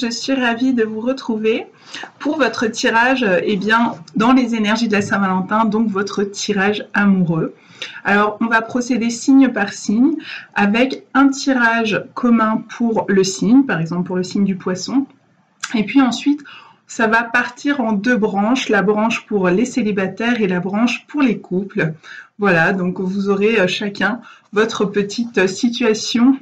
je suis ravie de vous retrouver pour votre tirage dans les énergies de la Saint-Valentin, donc votre tirage amoureux. Alors, on va procéder signe par signe avec un tirage commun pour le signe, par exemple pour le signe du poisson. Et puis ensuite, ça va partir en deux branches, la branche pour les célibataires et la branche pour les couples. Voilà, donc vous aurez chacun votre petite situation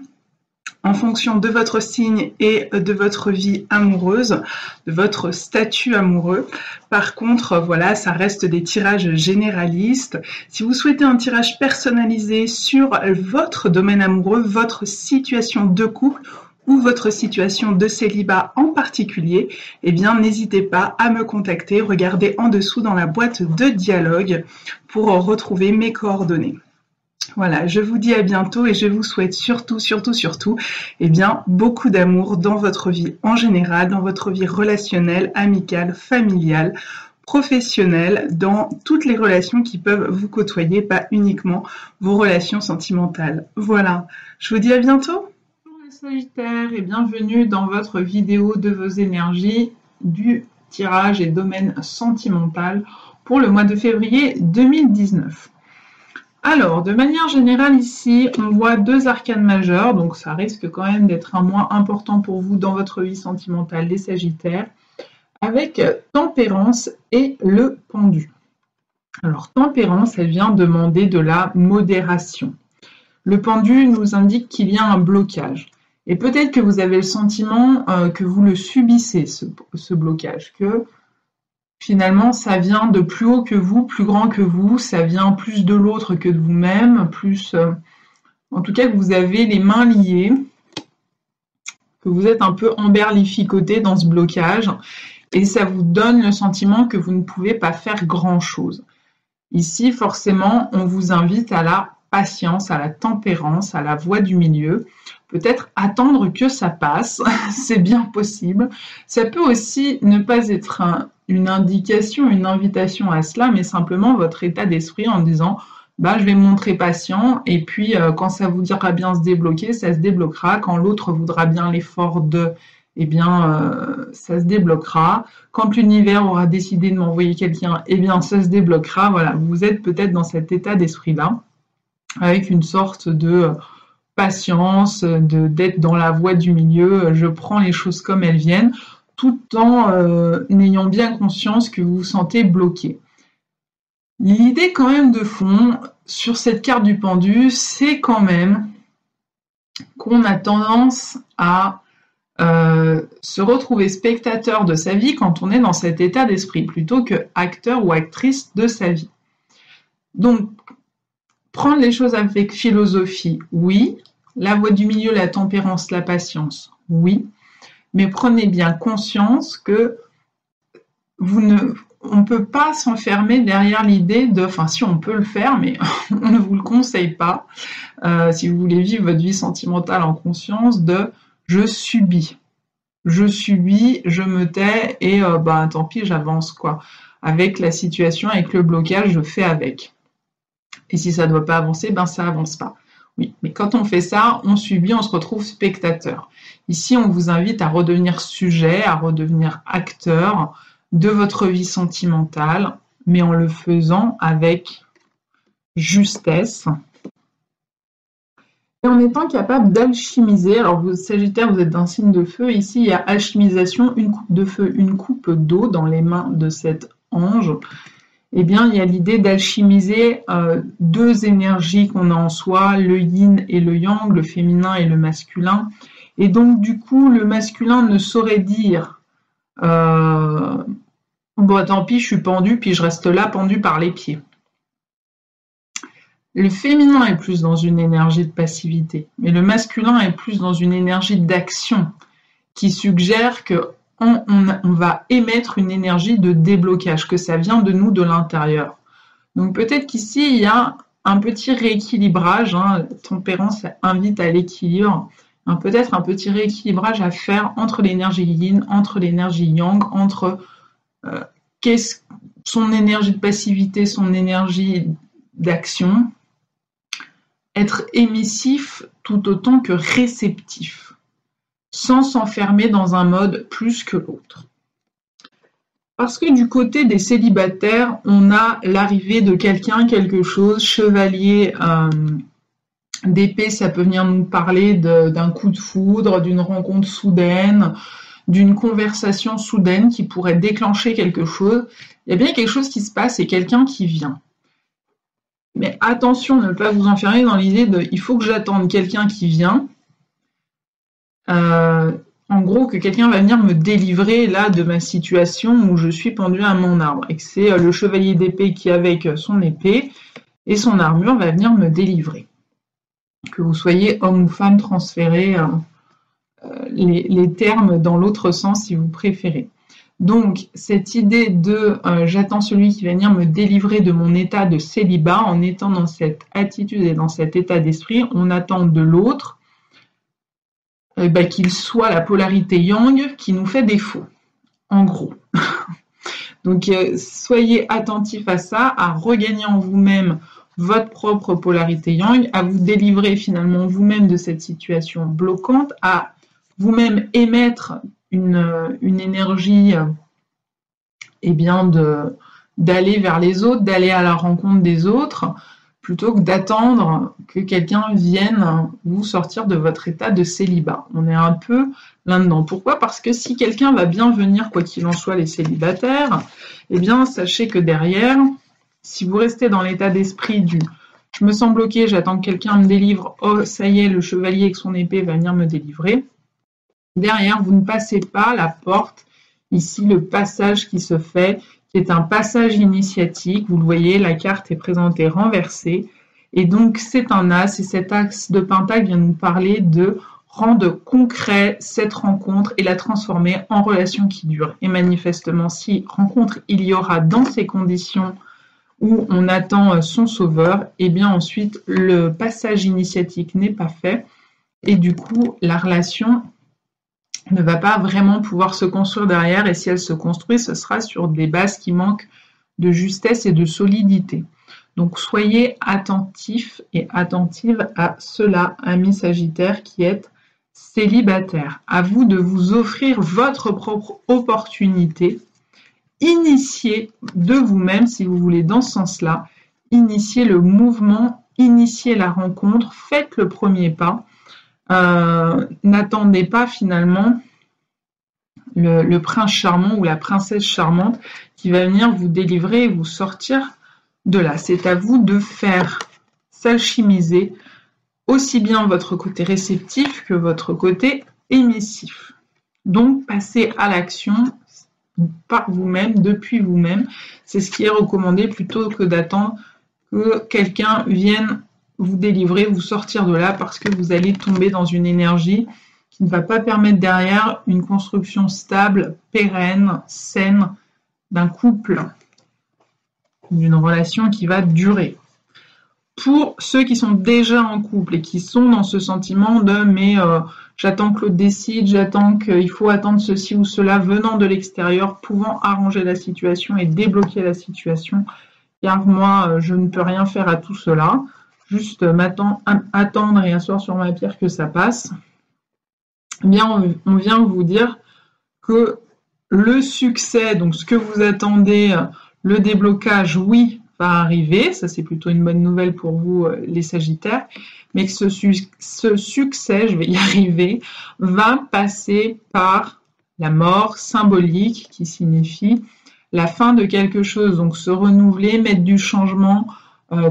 en fonction de votre signe et de votre vie amoureuse, de votre statut amoureux. Par contre, voilà, ça reste des tirages généralistes. Si vous souhaitez un tirage personnalisé sur votre domaine amoureux, votre situation de couple ou votre situation de célibat en particulier, eh bien, n'hésitez pas à me contacter. Regardez en dessous dans la boîte de dialogue pour retrouver mes coordonnées. Voilà, je vous dis à bientôt et je vous souhaite surtout, beaucoup d'amour dans votre vie en général, dans votre vie relationnelle, amicale, familiale, professionnelle, dans toutes les relations qui peuvent vous côtoyer, pas uniquement vos relations sentimentales. Voilà, je vous dis à bientôt. Bonjour les Sagittaires et bienvenue dans votre vidéo de vos énergies du tirage et domaine sentimental pour le mois de février 2019. Alors, de manière générale, ici, on voit deux arcanes majeures, donc ça risque quand même d'être un mois important pour vous dans votre vie sentimentale, les Sagittaires, avec Tempérance et le Pendu. Alors, Tempérance, elle vient demander de la modération. Le Pendu nous indique qu'il y a un blocage. Et peut-être que vous avez le sentiment que vous le subissez, ce blocage, que finalement, ça vient de plus haut que vous, plus grand que vous, ça vient plus de l'autre que de vous-même, en tout cas que vous avez les mains liées, que vous êtes un peu emberlificoté dans ce blocage, et ça vous donne le sentiment que vous ne pouvez pas faire grand-chose. Ici, forcément, on vous invite à la patience, à la tempérance, à la voie du milieu. Peut-être attendre que ça passe, c'est bien possible. Ça peut aussi ne pas être une indication, une invitation à cela, mais simplement votre état d'esprit en disant je vais me montrer patient et puis quand ça vous dira bien se débloquer, ça se débloquera. Quand l'autre voudra bien l'effort ça se débloquera. Quand l'univers aura décidé de m'envoyer quelqu'un, ça se débloquera. Voilà, vous êtes peut-être dans cet état d'esprit-là, avec une sorte de patience, d'être dans la voie du milieu, je prends les choses comme elles viennent, tout en ayant bien conscience que vous vous sentez bloqué. L'idée quand même de fond sur cette carte du pendu, c'est quand même qu'on a tendance à se retrouver spectateur de sa vie quand on est dans cet état d'esprit, plutôt que acteur ou actrice de sa vie. Donc, prendre les choses avec philosophie, oui. La voie du milieu, la tempérance, la patience, oui. Mais prenez bien conscience que on ne peut pas s'enfermer derrière l'idée si on peut le faire, mais on ne vous le conseille pas, si vous voulez vivre votre vie sentimentale en conscience, je subis, je me tais et tant pis, j'avance quoi. Avec la situation, avec le blocage, je fais avec. Et si ça ne doit pas avancer, ça avance pas. Oui, mais quand on fait ça, on subit, on se retrouve spectateur. Ici, on vous invite à redevenir sujet, à redevenir acteur de votre vie sentimentale, mais en le faisant avec justesse et en étant capable d'alchimiser. Alors, vous, Sagittaire, vous êtes d'un signe de feu. Ici, il y a alchimisation, une coupe de feu, une coupe d'eau dans les mains de cet ange. Il y a l'idée d'alchimiser deux énergies qu'on a en soi, le yin et le yang, le féminin et le masculin. Et donc, du coup, le masculin ne saurait dire tant pis, je suis pendu, puis je reste là, pendu par les pieds. Le féminin est plus dans une énergie de passivité, mais le masculin est plus dans une énergie d'action qui suggère que on va émettre une énergie de déblocage, que ça vient de nous, de l'intérieur. Donc peut-être qu'ici, il y a un petit rééquilibrage, Tempérance invite à l'équilibre, peut-être un petit rééquilibrage à faire entre l'énergie yin, entre l'énergie yang, entre son énergie de passivité, son énergie d'action, être émissif tout autant que réceptif. sans s'enfermer dans un mode plus que l'autre. Parce que du côté des célibataires, on a l'arrivée de quelqu'un, quelque chose, chevalier d'épée, ça peut venir nous parler d'un coup de foudre, d'une rencontre soudaine, d'une conversation soudaine qui pourrait déclencher quelque chose. Il y a bien quelque chose qui se passe et quelqu'un qui vient. Mais attention, ne pas vous enfermer dans l'idée de « il faut que j'attende quelqu'un qui vient ». En gros, que quelqu'un va venir me délivrer là de ma situation où je suis pendu à mon arbre et que c'est le chevalier d'épée qui, avec son épée et son armure, va venir me délivrer. Que vous soyez homme ou femme, transférez les termes dans l'autre sens si vous préférez. Donc, cette idée de j'attends celui qui va venir me délivrer de mon état de célibat, en étant dans cette attitude et dans cet état d'esprit, on attend de l'autre qu'il soit la polarité yang qui nous fait défaut, en gros. Donc, soyez attentifs à ça, à regagner en vous-même votre propre polarité yang, à vous délivrer finalement vous-même de cette situation bloquante, à vous-même émettre une énergie d'aller vers les autres, d'aller à la rencontre des autres, plutôt que d'attendre que quelqu'un vienne vous sortir de votre état de célibat. On est un peu là-dedans. Pourquoi ? Parce que si quelqu'un va bien venir, quoi qu'il en soit, les célibataires, eh bien, sachez que derrière, si vous restez dans l'état d'esprit du « je me sens bloqué, j'attends que quelqu'un me délivre, oh, ça y est, le chevalier avec son épée va venir me délivrer », derrière, vous ne passez pas la porte, ici, le passage qui se fait, qui est un passage initiatique. Vous le voyez, la carte est présentée renversée. Et donc, c'est un as, et cet axe de pentacle vient nous parler de rendre concret cette rencontre et la transformer en relation qui dure. Et manifestement, si rencontre il y aura dans ces conditions où on attend son sauveur, et bien ensuite, le passage initiatique n'est pas fait. Et du coup, la relation ne va pas vraiment pouvoir se construire derrière, et si elle se construit, ce sera sur des bases qui manquent de justesse et de solidité. Donc soyez attentifs et attentives à cela, amis Sagittaires qui êtes célibataires. À vous de vous offrir votre propre opportunité, initiez de vous-même, si vous voulez, dans ce sens-là, initiez le mouvement, initiez la rencontre, faites le premier pas. N'attendez pas finalement le prince charmant ou la princesse charmante qui va venir vous délivrer et vous sortir de là. C'est à vous de faire s'alchimiser aussi bien votre côté réceptif que votre côté émissif. Donc, passez à l'action par vous-même, depuis vous-même. C'est ce qui est recommandé plutôt que d'attendre que quelqu'un vienne vous délivrer, vous sortir de là parce que vous allez tomber dans une énergie qui ne va pas permettre derrière une construction stable, pérenne, saine d'un couple, d'une relation qui va durer. Pour ceux qui sont déjà en couple et qui sont dans ce sentiment de mais j'attends que l'autre décide, j'attends qu'il faut attendre ceci ou cela venant de l'extérieur, pouvant arranger la situation et débloquer la situation, car moi je ne peux rien faire à tout cela. Juste attendre et asseoir sur ma pierre que ça passe, eh bien on vient vous dire que le succès, donc ce que vous attendez, le déblocage, oui, va arriver, ça c'est plutôt une bonne nouvelle pour vous les Sagittaires, mais que ce succès, je vais y arriver, va passer par la mort symbolique qui signifie la fin de quelque chose, donc se renouveler, mettre du changement,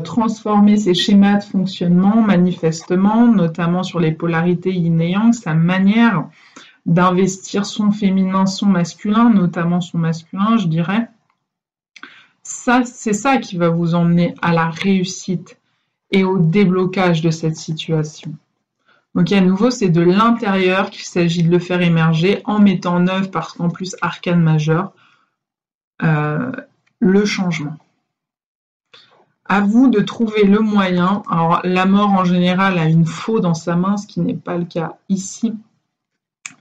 transformer ses schémas de fonctionnement manifestement, notamment sur les polarités yin et yang, sa manière d'investir son féminin, son masculin, notamment son masculin, je dirais. Ça, c'est ça qui va vous emmener à la réussite et au déblocage de cette situation. Donc à nouveau, c'est de l'intérieur qu'il s'agit de le faire émerger en mettant en œuvre, parce qu'en plus, arcane majeur, le changement. À vous de trouver le moyen. Alors, la mort, en général, a une faux dans sa main, ce qui n'est pas le cas ici.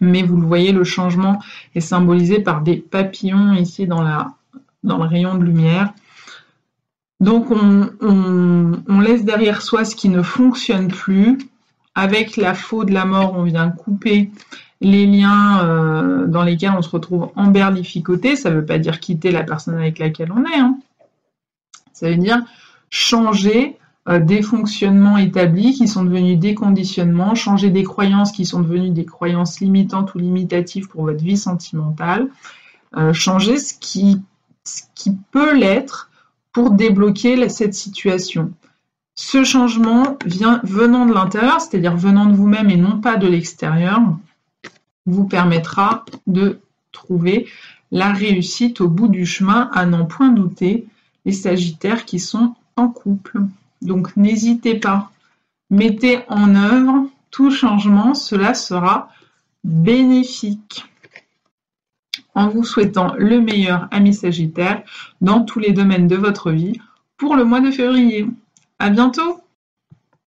Mais vous le voyez, le changement est symbolisé par des papillons ici dans le rayon de lumière. Donc, on laisse derrière soi ce qui ne fonctionne plus. Avec la faux de la mort, on vient couper les liens dans lesquels on se retrouve emberlificoté, ça ne veut pas dire quitter la personne avec laquelle on est, hein. Ça veut dire changer des fonctionnements établis qui sont devenus des conditionnements, changer des croyances qui sont devenues des croyances limitantes ou limitatives pour votre vie sentimentale, changer ce qui peut l'être pour débloquer cette situation. Ce changement venant de l'intérieur, c'est-à-dire venant de vous-même et non pas de l'extérieur, vous permettra de trouver la réussite au bout du chemin, à n'en point douter, les Sagittaires qui sont en couple. Donc n'hésitez pas, mettez en œuvre tout changement, cela sera bénéfique. En vous souhaitant le meilleur, amis Sagittaires, dans tous les domaines de votre vie pour le mois de février. À bientôt!